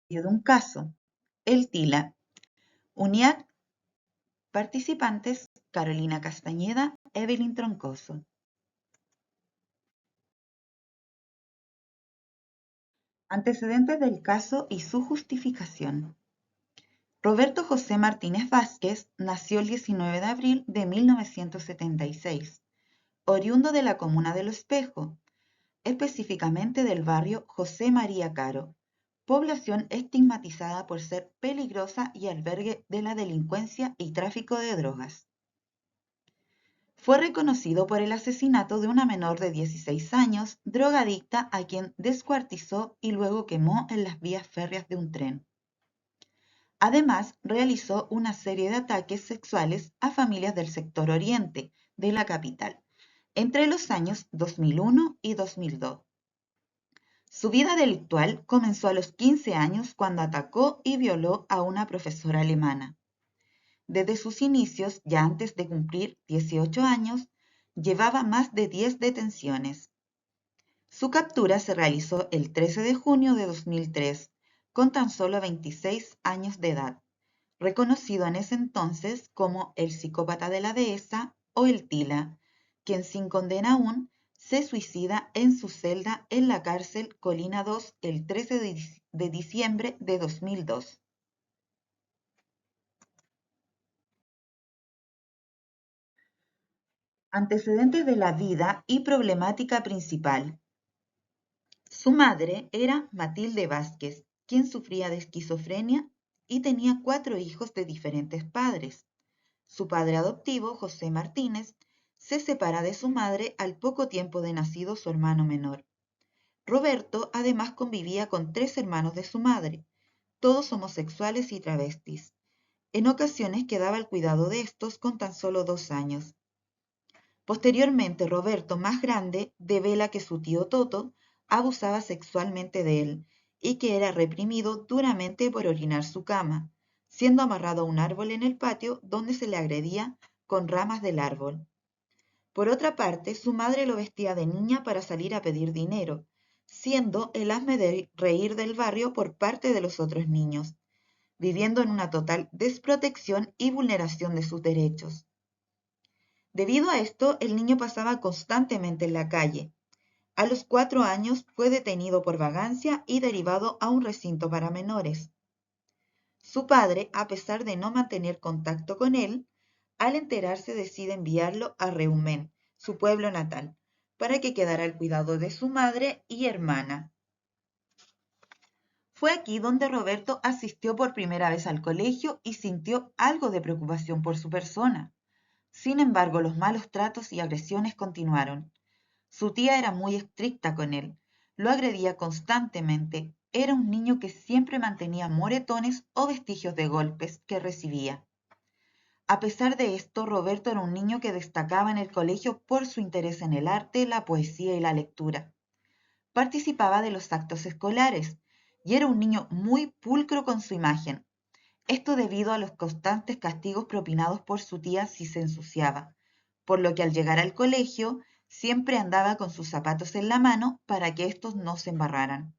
de un caso, el TILA. UNIAC, participantes Carolina Castañeda, Evelyn Troncoso. Antecedentes del caso y su justificación. Roberto José Martínez Vázquez nació el 19 de abril de 1976, oriundo de la comuna de Lo Espejo, específicamente del barrio José María Caro, población estigmatizada por ser peligrosa y albergue de la delincuencia y tráfico de drogas. Fue reconocido por el asesinato de una menor de 16 años, drogadicta a quien descuartizó y luego quemó en las vías férreas de un tren. Además, realizó una serie de ataques sexuales a familias del sector oriente de la capital, entre los años 2001 y 2002. Su vida delictual comenzó a los 15 años cuando atacó y violó a una profesora alemana. Desde sus inicios, ya antes de cumplir 18 años, llevaba más de 10 detenciones. Su captura se realizó el 13 de junio de 2003, con tan solo 26 años de edad, reconocido en ese entonces como el psicópata de la dehesa o el TILA, quien sin condena aún se suicida en su celda en la cárcel Colina II el 13 de diciembre de 2002. Antecedentes de la vida y problemática principal. Su madre era Matilde Vázquez, quien sufría de esquizofrenia y tenía 4 hijos de diferentes padres. Su padre adoptivo, José Martínez, se separa de su madre al poco tiempo de nacido su hermano menor. Roberto además convivía con 3 hermanos de su madre, todos homosexuales y travestis. En ocasiones quedaba al cuidado de estos con tan solo 2 años. Posteriormente, Roberto, más grande, devela que su tío Toto abusaba sexualmente de él y que era reprimido duramente por orinar su cama, siendo amarrado a un árbol en el patio donde se le agredía con ramas del árbol. Por otra parte, su madre lo vestía de niña para salir a pedir dinero, siendo el hazme de reír del barrio por parte de los otros niños, viviendo en una total desprotección y vulneración de sus derechos. Debido a esto, el niño pasaba constantemente en la calle. A los 4 años fue detenido por vagancia y derivado a un recinto para menores. Su padre, a pesar de no mantener contacto con él, al enterarse decide enviarlo a Reumén, su pueblo natal, para que quedara al cuidado de su madre y hermana. Fue aquí donde Roberto asistió por primera vez al colegio y sintió algo de preocupación por su persona. Sin embargo, los malos tratos y agresiones continuaron. Su tía era muy estricta con él, lo agredía constantemente, era un niño que siempre mantenía moretones o vestigios de golpes que recibía. A pesar de esto, Roberto era un niño que destacaba en el colegio por su interés en el arte, la poesía y la lectura. Participaba de los actos escolares y era un niño muy pulcro con su imagen. Esto debido a los constantes castigos propinados por su tía si se ensuciaba, por lo que al llegar al colegio siempre andaba con sus zapatos en la mano para que estos no se embarraran.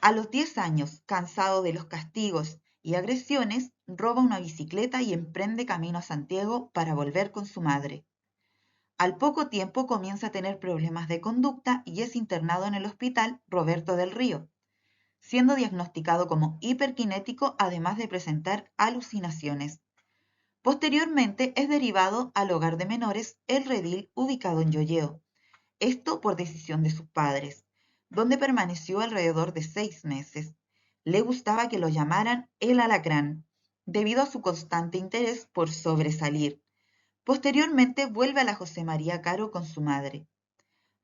A los 10 años, cansado de los castigos y agresiones, roba una bicicleta y emprende camino a Santiago para volver con su madre. Al poco tiempo comienza a tener problemas de conducta y es internado en el hospital Roberto del Río, siendo diagnosticado como hiperkinético además de presentar alucinaciones. Posteriormente es derivado al hogar de menores El Redil ubicado en Llolleo, esto por decisión de sus padres, donde permaneció alrededor de 6 meses. Le gustaba que lo llamaran el alacrán, debido a su constante interés por sobresalir. Posteriormente vuelve a la José María Caro con su madre.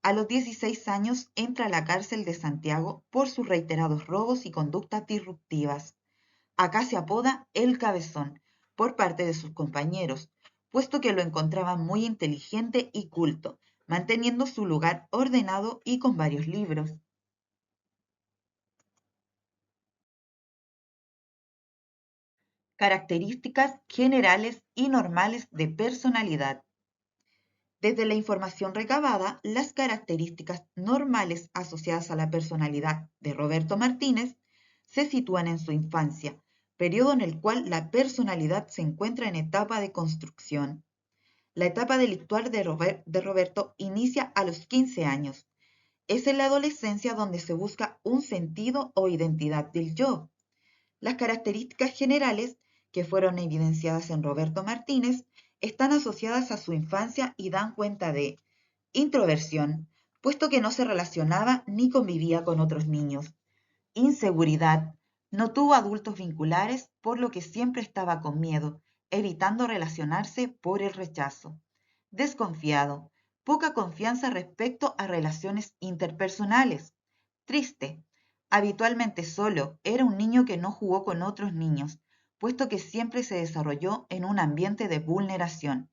A los 16 años entra a la cárcel de Santiago por sus reiterados robos y conductas disruptivas. Acá se apoda El Cabezón por parte de sus compañeros, puesto que lo encontraban muy inteligente y culto, manteniendo su lugar ordenado y con varios libros. Características generales y normales de personalidad. Desde la información recabada, las características normales asociadas a la personalidad de Roberto Martínez se sitúan en su infancia, periodo en el cual la personalidad se encuentra en etapa de construcción. La etapa delictual de Roberto inicia a los 15 años. Es en la adolescencia donde se busca un sentido o identidad del yo. Las características generales que fueron evidenciadas en Roberto Martínez están asociadas a su infancia y dan cuenta de introversión, puesto que no se relacionaba ni convivía con otros niños. Inseguridad, no tuvo adultos vinculares, por lo que siempre estaba con miedo, evitando relacionarse por el rechazo. Desconfiado, poca confianza respecto a relaciones interpersonales. Triste, habitualmente solo, era un niño que no jugó con otros niños, puesto que siempre se desarrolló en un ambiente de vulneración.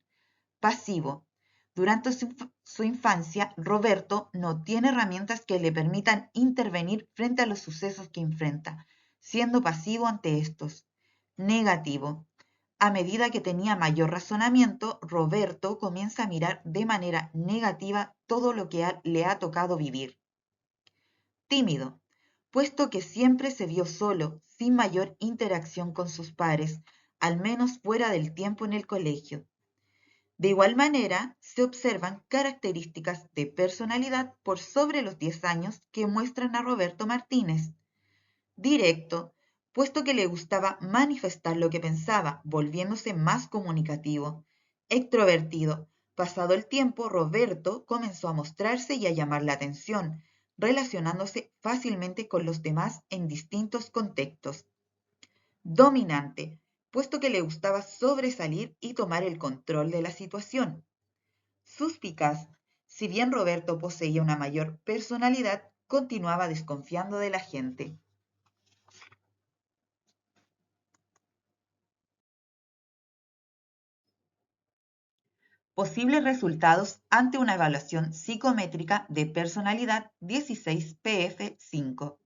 Pasivo, durante su infancia, Roberto no tiene herramientas que le permitan intervenir frente a los sucesos que enfrenta, siendo pasivo ante estos. Negativo. A medida que tenía mayor razonamiento, Roberto comienza a mirar de manera negativa todo lo que le ha tocado vivir. Tímido, puesto que siempre se vio solo, sin mayor interacción con sus pares, al menos fuera del tiempo en el colegio. De igual manera, se observan características de personalidad por sobre los 10 años que muestran a Roberto Martínez. Directo, puesto que le gustaba manifestar lo que pensaba, volviéndose más comunicativo. Extrovertido, pasado el tiempo, Roberto comenzó a mostrarse y a llamar la atención, relacionándose fácilmente con los demás en distintos contextos. Dominante, puesto que le gustaba sobresalir y tomar el control de la situación. Suspicaz, si bien Roberto poseía una mayor personalidad, continuaba desconfiando de la gente. Posibles resultados ante una evaluación psicométrica de personalidad 16PF5.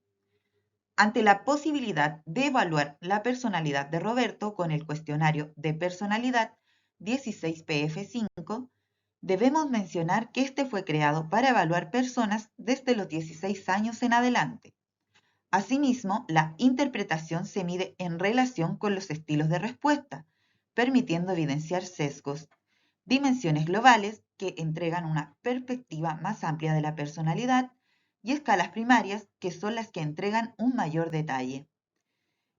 Ante la posibilidad de evaluar la personalidad de Roberto con el cuestionario de personalidad 16PF5, debemos mencionar que este fue creado para evaluar personas desde los 16 años en adelante. Asimismo, la interpretación se mide en relación con los estilos de respuesta, permitiendo evidenciar sesgos, dimensiones globales que entregan una perspectiva más amplia de la personalidad y escalas primarias que son las que entregan un mayor detalle.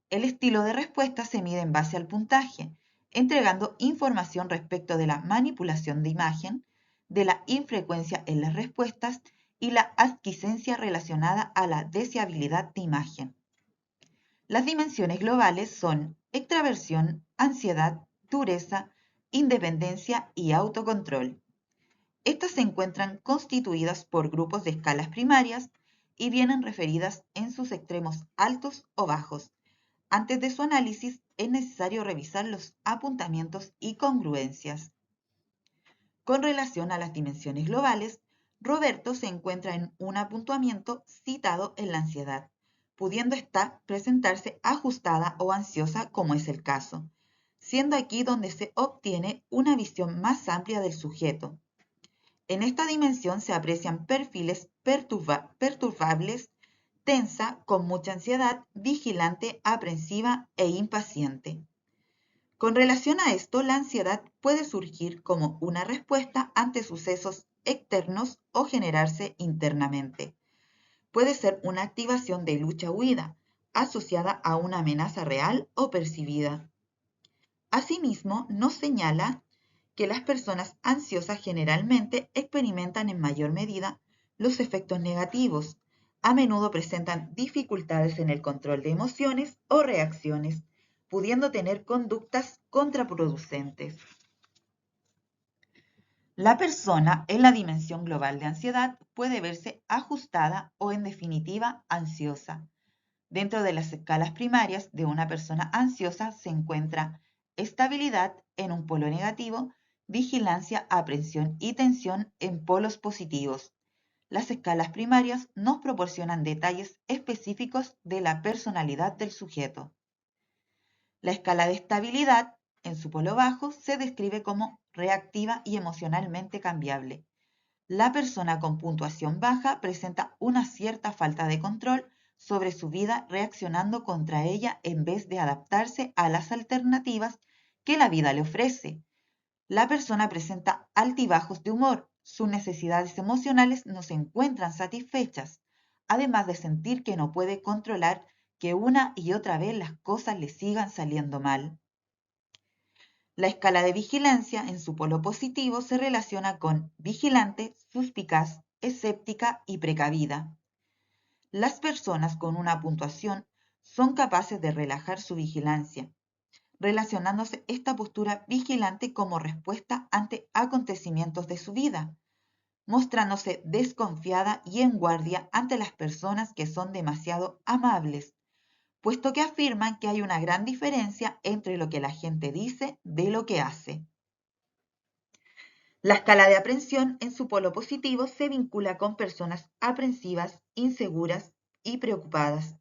El estilo de respuesta se mide en base al puntaje, entregando información respecto de la manipulación de imagen, de la infrecuencia en las respuestas y la adquiescencia relacionada a la deseabilidad de imagen. Las dimensiones globales son extraversión, ansiedad, dureza, independencia y autocontrol. Estas se encuentran constituidas por grupos de escalas primarias y vienen referidas en sus extremos altos o bajos. Antes de su análisis es necesario revisar los apuntamientos y congruencias. Con relación a las dimensiones globales, Roberto se encuentra en un apuntamiento citado en la ansiedad, pudiendo esta presentarse ajustada o ansiosa como es el caso, siendo aquí donde se obtiene una visión más amplia del sujeto. En esta dimensión se aprecian perfiles perturbables, tensa, con mucha ansiedad, vigilante, aprensiva e impaciente. Con relación a esto, la ansiedad puede surgir como una respuesta ante sucesos externos o generarse internamente. Puede ser una activación de lucha-huida, asociada a una amenaza real o percibida. Asimismo, nos señala que las personas ansiosas generalmente experimentan en mayor medida los efectos negativos. A menudo presentan dificultades en el control de emociones o reacciones, pudiendo tener conductas contraproducentes. La persona en la dimensión global de ansiedad puede verse ajustada o en definitiva ansiosa. Dentro de las escalas primarias de una persona ansiosa se encuentra estabilidad en un polo negativo, vigilancia, aprensión y tensión en polos positivos. Las escalas primarias nos proporcionan detalles específicos de la personalidad del sujeto. La escala de estabilidad, en su polo bajo, se describe como reactiva y emocionalmente cambiable. La persona con puntuación baja presenta una cierta falta de control sobre su vida reaccionando contra ella en vez de adaptarse a las alternativas que la vida le ofrece. La persona presenta altibajos de humor, sus necesidades emocionales no se encuentran satisfechas, además de sentir que no puede controlar que una y otra vez las cosas le sigan saliendo mal. La escala de vigilancia, en su polo positivo, se relaciona con vigilante, suspicaz, escéptica y precavida. Las personas con una puntuación son capaces de relajar su vigilancia, relacionándose esta postura vigilante como respuesta ante acontecimientos de su vida, mostrándose desconfiada y en guardia ante las personas que son demasiado amables, puesto que afirman que hay una gran diferencia entre lo que la gente dice de lo que hace. La escala de aprensión en su polo positivo se vincula con personas aprensivas, inseguras y preocupadas.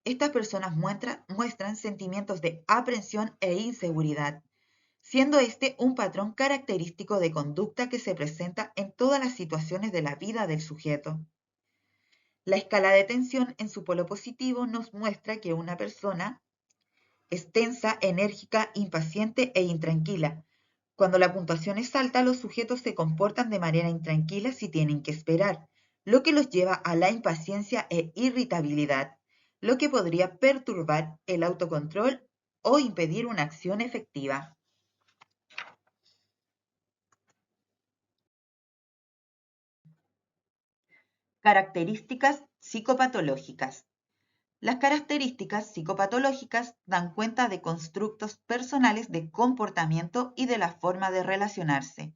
Estas personas muestran sentimientos de aprensión e inseguridad, siendo este un patrón característico de conducta que se presenta en todas las situaciones de la vida del sujeto. La escala de tensión en su polo positivo nos muestra que una persona es tensa, enérgica, impaciente e intranquila. Cuando la puntuación es alta, los sujetos se comportan de manera intranquila si tienen que esperar, lo que los lleva a la impaciencia e irritabilidad, lo que podría perturbar el autocontrol o impedir una acción efectiva. Características psicopatológicas. Las características psicopatológicas dan cuenta de constructos personales de comportamiento y de la forma de relacionarse,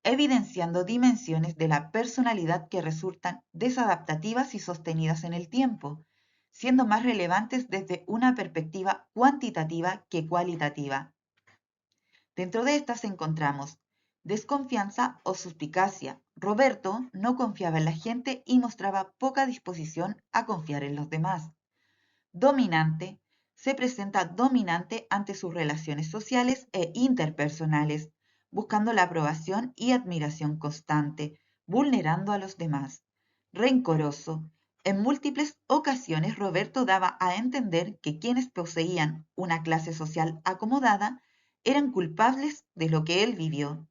evidenciando dimensiones de la personalidad que resultan desadaptativas y sostenidas en el tiempo, siendo más relevantes desde una perspectiva cuantitativa que cualitativa. Dentro de estas encontramos desconfianza o suspicacia. Roberto no confiaba en la gente y mostraba poca disposición a confiar en los demás. Dominante. Se presenta dominante ante sus relaciones sociales e interpersonales, buscando la aprobación y admiración constante, vulnerando a los demás. Rencoroso. En múltiples ocasiones Roberto daba a entender que quienes poseían una clase social acomodada eran culpables de lo que él vivió.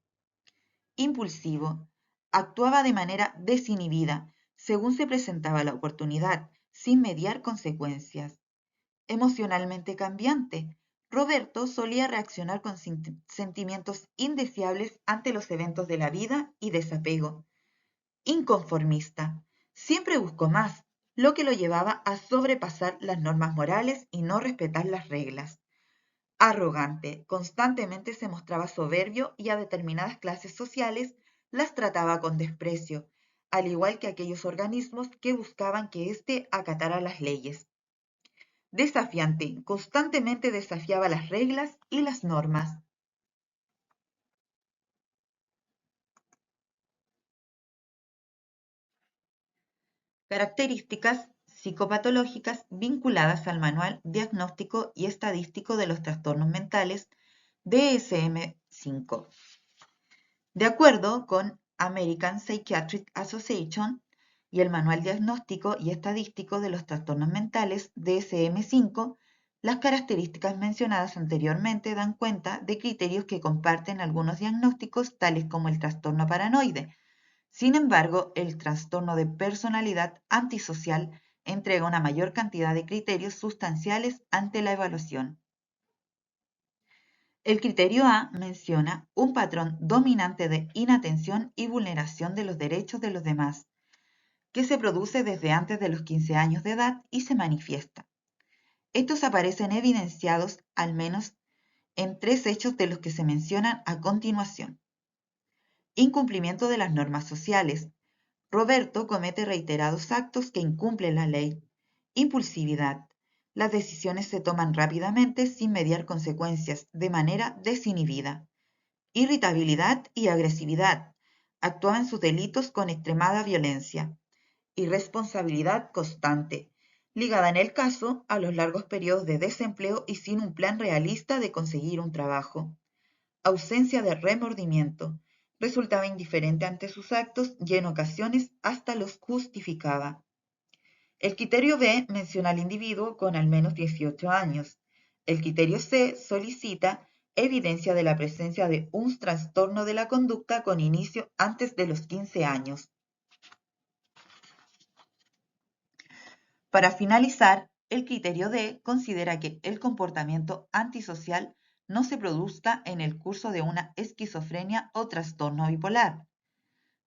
Impulsivo. Actuaba de manera desinhibida, según se presentaba la oportunidad, sin mediar consecuencias. Emocionalmente cambiante. Roberto solía reaccionar con sentimientos indeseables ante los eventos de la vida y desapego. Inconformista. Siempre buscó más, lo que lo llevaba a sobrepasar las normas morales y no respetar las reglas. Arrogante. Constantemente se mostraba soberbio y a determinadas clases sociales las trataba con desprecio, al igual que aquellos organismos que buscaban que éste acatara las leyes. Desafiante, constantemente desafiaba las reglas y las normas. Características psicopatológicas vinculadas al Manual Diagnóstico y Estadístico de los Trastornos Mentales DSM-5. De acuerdo con American Psychiatric Association y el Manual Diagnóstico y Estadístico de los Trastornos Mentales DSM-5, las características mencionadas anteriormente dan cuenta de criterios que comparten algunos diagnósticos, tales como el trastorno paranoide. Sin embargo, el trastorno de personalidad antisocial entrega una mayor cantidad de criterios sustanciales ante la evaluación. El criterio A menciona un patrón dominante de inatención y vulneración de los derechos de los demás, que se produce desde antes de los 15 años de edad y se manifiesta. Estos aparecen evidenciados al menos en 3 hechos de los que se mencionan a continuación. Incumplimiento de las normas sociales. Roberto comete reiterados actos que incumplen la ley. Impulsividad. Las decisiones se toman rápidamente sin mediar consecuencias, de manera desinhibida. Irritabilidad y agresividad. Actúa en sus delitos con extremada violencia. Irresponsabilidad constante, ligada en el caso a los largos periodos de desempleo y sin un plan realista de conseguir un trabajo. Ausencia de remordimiento. Resultaba indiferente ante sus actos y en ocasiones hasta los justificaba. El criterio B menciona al individuo con al menos 18 años. El criterio C solicita evidencia de la presencia de un trastorno de la conducta con inicio antes de los 15 años. Para finalizar, el criterio D considera que el comportamiento antisocial no se produzca en el curso de una esquizofrenia o trastorno bipolar.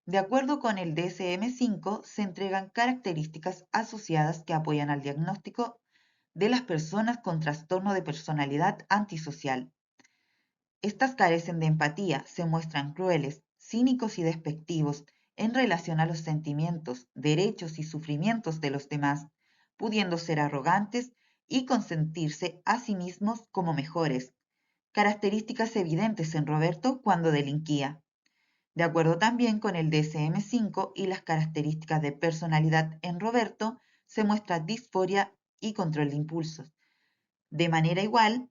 De acuerdo con el DSM-5, se entregan características asociadas que apoyan al diagnóstico de las personas con trastorno de personalidad antisocial. Estas carecen de empatía, se muestran crueles, cínicos y despectivos en relación a los sentimientos, derechos y sufrimientos de los demás, pudiendo ser arrogantes y consentirse a sí mismos como mejores, características evidentes en Roberto cuando delinquía. De acuerdo también con el DSM-5 y las características de personalidad en Roberto, se muestra disforia y control de impulsos. De manera igual,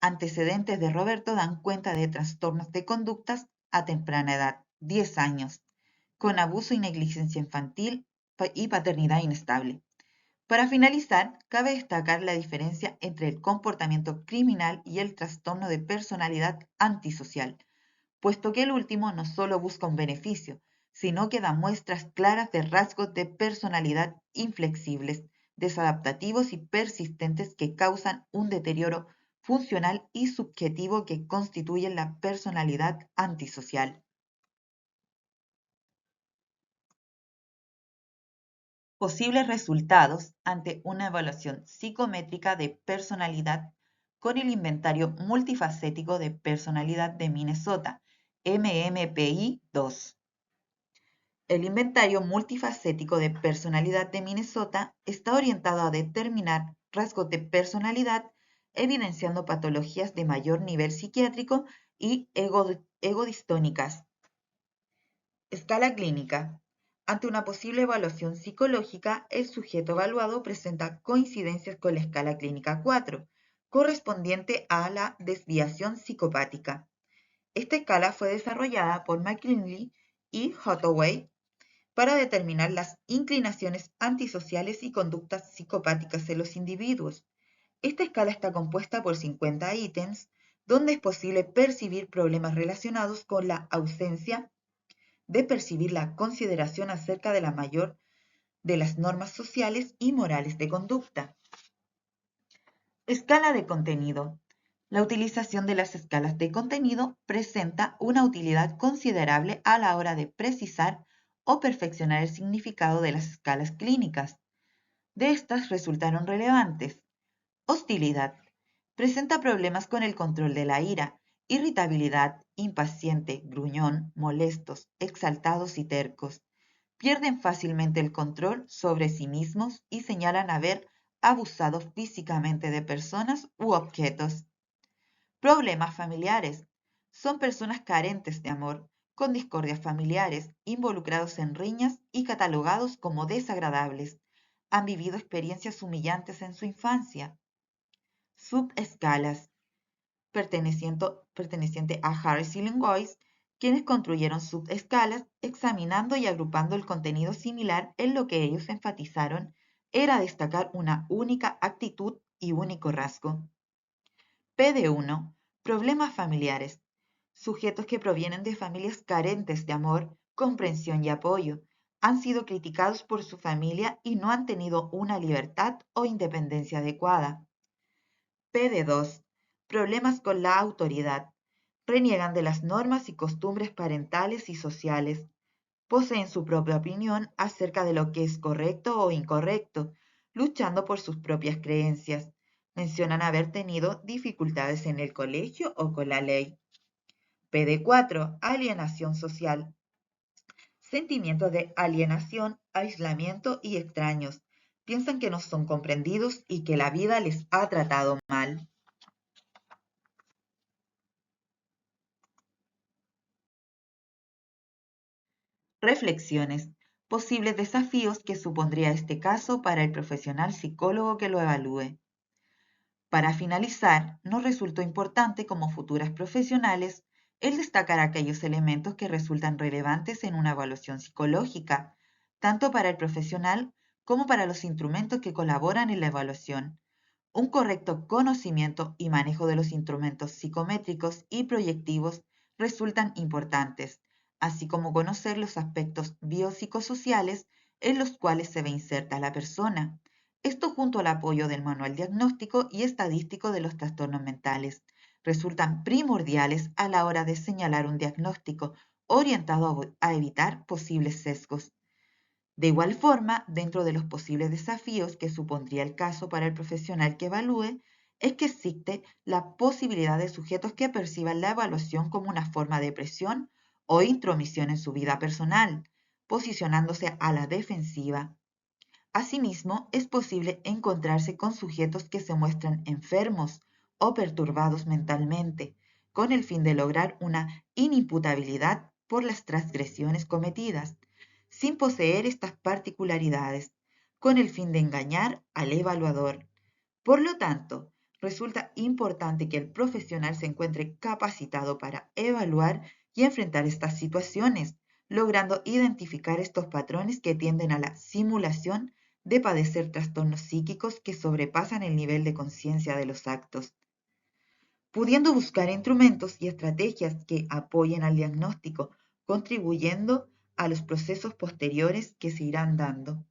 antecedentes de Roberto dan cuenta de trastornos de conductas a temprana edad, 10 años, con abuso y negligencia infantil y paternidad inestable. Para finalizar, cabe destacar la diferencia entre el comportamiento criminal y el trastorno de personalidad antisocial, puesto que el último no solo busca un beneficio, sino que da muestras claras de rasgos de personalidad inflexibles, desadaptativos y persistentes que causan un deterioro funcional y subjetivo que constituyen la personalidad antisocial. Posibles resultados ante una evaluación psicométrica de personalidad con el Inventario Multifacético de Personalidad de Minnesota, MMPI-2. El Inventario Multifacético de Personalidad de Minnesota está orientado a determinar rasgos de personalidad, evidenciando patologías de mayor nivel psiquiátrico y egodistónicas. Escala clínica. Ante una posible evaluación psicológica, el sujeto evaluado presenta coincidencias con la escala clínica 4, correspondiente a la desviación psicopática. Esta escala fue desarrollada por McKinley y Hathaway para determinar las inclinaciones antisociales y conductas psicopáticas en los individuos. Esta escala está compuesta por 50 ítems, donde es posible percibir problemas relacionados con la ausencia de percibir la consideración acerca de la mayor de las normas sociales y morales de conducta. Escala de contenido. La utilización de las escalas de contenido presenta una utilidad considerable a la hora de precisar o perfeccionar el significado de las escalas clínicas. De estas resultaron relevantes. Hostilidad. Presenta problemas con el control de la ira, irritabilidad, impaciente, gruñón, molestos, exaltados y tercos. Pierden fácilmente el control sobre sí mismos y señalan haber abusado físicamente de personas u objetos. Problemas familiares. Son personas carentes de amor, con discordias familiares, involucrados en riñas y catalogados como desagradables. Han vivido experiencias humillantes en su infancia. Subescalas. Perteneciente a Harris y Lingois, quienes construyeron subescalas examinando y agrupando el contenido similar. En lo que ellos enfatizaron era destacar una única actitud y único rasgo. PD1. Problemas familiares. Sujetos que provienen de familias carentes de amor, comprensión y apoyo. Han sido criticados por su familia y no han tenido una libertad o independencia adecuada. PD2. Problemas con la autoridad. Reniegan de las normas y costumbres parentales y sociales. Poseen su propia opinión acerca de lo que es correcto o incorrecto, luchando por sus propias creencias. Mencionan haber tenido dificultades en el colegio o con la ley. PD4. Alienación social. Sentimientos de alienación, aislamiento y extraños. Piensan que no son comprendidos y que la vida les ha tratado mal. Reflexiones. Posibles desafíos que supondría este caso para el profesional psicólogo que lo evalúe. Para finalizar, nos resultó importante como futuras profesionales el destacar aquellos elementos que resultan relevantes en una evaluación psicológica, tanto para el profesional como para los instrumentos que colaboran en la evaluación. Un correcto conocimiento y manejo de los instrumentos psicométricos y proyectivos resultan importantes, así como conocer los aspectos biopsicosociales en los cuales se ve inserta la persona. Esto junto al apoyo del manual diagnóstico y estadístico de los trastornos mentales resultan primordiales a la hora de señalar un diagnóstico orientado a evitar posibles sesgos. De igual forma, dentro de los posibles desafíos que supondría el caso para el profesional que evalúe, es que existe la posibilidad de sujetos que perciban la evaluación como una forma de presión o intromisión en su vida personal, posicionándose a la defensiva. Asimismo, es posible encontrarse con sujetos que se muestran enfermos o perturbados mentalmente, con el fin de lograr una inimputabilidad por las transgresiones cometidas, sin poseer estas particularidades, con el fin de engañar al evaluador. Por lo tanto, resulta importante que el profesional se encuentre capacitado para evaluar y enfrentar estas situaciones, logrando identificar estos patrones que tienden a la simulación de padecer trastornos psíquicos que sobrepasan el nivel de conciencia de los actos, pudiendo buscar instrumentos y estrategias que apoyen al diagnóstico, contribuyendo a los procesos posteriores que se irán dando.